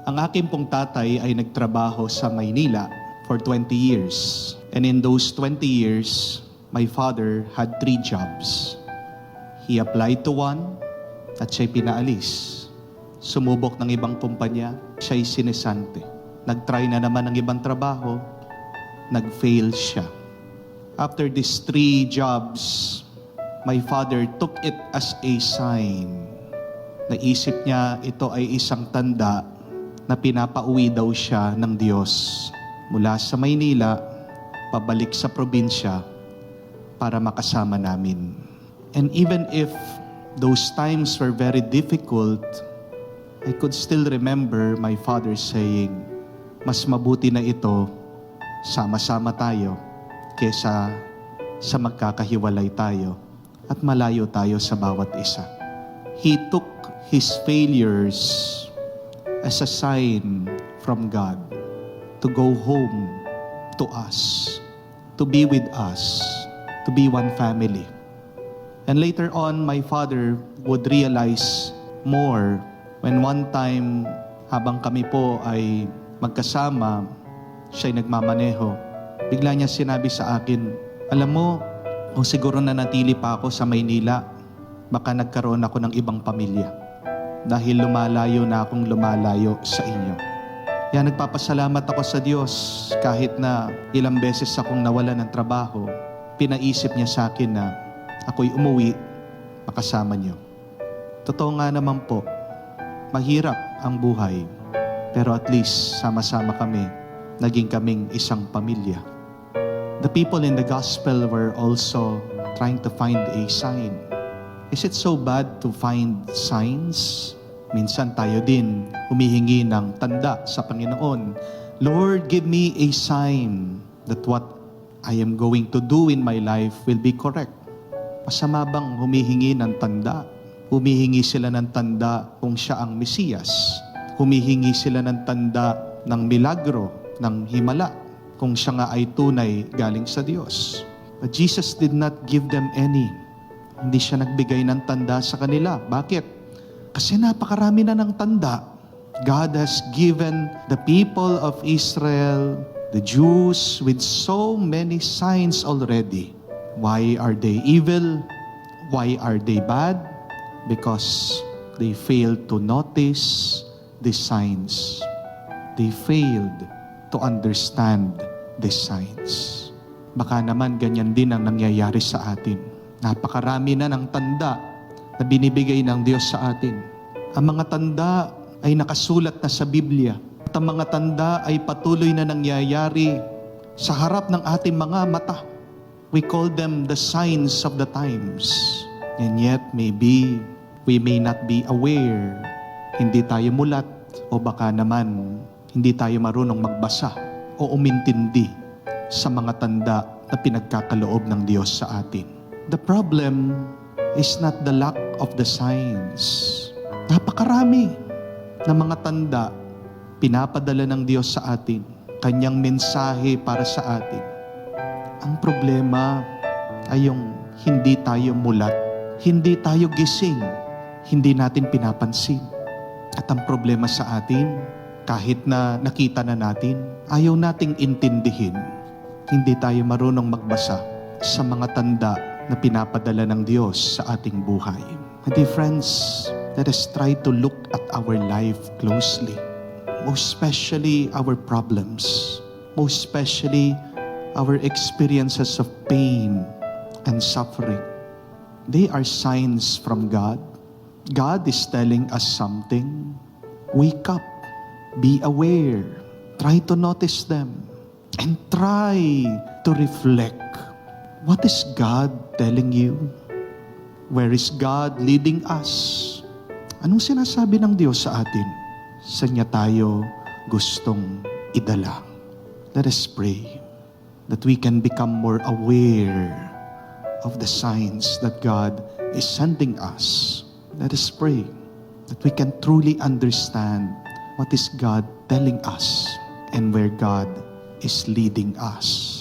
Ang aking pong tatay ay nagtrabaho sa Maynila for 20 years. And in those 20 years, my father had 3 jobs. He applied to one at siya'y pinaalis. Sumubok ng ibang kumpanya, siya'y sinesante. Nag-try na naman ng ibang trabaho, nag-fail siya. After these 3 jobs, my father took it as a sign. Naisip niya ito ay isang tanda na pinapauwi daw siya ng Diyos mula sa Maynila, pabalik sa probinsya para makasama namin. And even if those times were very difficult, I could still remember my father saying, mas mabuti na ito, sama-sama tayo, kesa sa magkakahiwalay tayo at malayo tayo sa bawat isa. He took his failures as a sign from God to go home to us, to be with us, to be one family. And later on, my father would realize more when one time, habang kami po ay magkasama, siya'y nagmamaneho. Bigla niya sinabi sa akin, alam mo, kung siguro na natili pa ako sa Maynila, baka nagkaroon ako ng ibang pamilya. Dahil lumalayo na akong lumalayo sa inyo. Kaya nagpapasalamat ako sa Diyos kahit na ilang beses akong nawala ng trabaho, pinaisip niya sa akin na ako'y umuwi, makasama niyo. Totoo nga naman po, mahirap ang buhay, pero at least sama-sama kami, naging kaming isang pamilya. The people in the gospel were also trying to find a sign. Is it so bad to find signs? Minsan tayo din humihingi ng tanda sa Panginoon. Lord, give me a sign that what I am going to do in my life will be correct. Masama bang humihingi ng tanda? Humihingi sila ng tanda kung siya ang Mesiyas. Humihingi sila ng tanda ng milagro, ng himala, kung siya nga ay tunay galing sa Diyos. But Jesus did not give them any. Hindi siya nagbigay ng tanda sa kanila. Bakit? Kasi napakarami na ng tanda. God has given the people of Israel, the Jews, with so many signs already. Why are they evil? Why are they bad? Because they failed to notice the signs. They failed to understand the signs. Baka naman ganyan din ang nangyayari sa atin. Napakarami na ng tanda na binibigay ng Diyos sa atin. Ang mga tanda ay nakasulat na sa Biblia. At ang mga tanda ay patuloy na nangyayari sa harap ng ating mga mata. We call them the signs of the times. And yet, maybe, we may not be aware. Hindi tayo mulat o baka naman hindi tayo marunong magbasa o umintindi sa mga tanda na pinagkakaloob ng Diyos sa atin. The problem is not the lack of the signs. Napakarami na mga tanda pinapadala ng Diyos sa atin, kanyang mensahe para sa atin. Ang problema ay yung hindi tayo mulat, hindi tayo gising, hindi natin pinapansin. At ang problema sa atin, kahit na nakita na natin, ayaw nating intindihin. Hindi tayo marunong magbasa sa mga tanda na pinapadala ng Diyos sa ating buhay. My dear friends, let us try to look at our life closely. Most especially our problems. Most especially our experiences of pain and suffering. They are signs from God. God is telling us something. Wake up. Be aware. Try to notice them. And try to reflect. What is God telling you? Where is God leading us? Anong sinasabi ng Diyos sa atin? Saan niya tayo gustong idala? Let us pray that we can become more aware of the signs that God is sending us. Let us pray that we can truly understand what is God telling us and where God is leading us.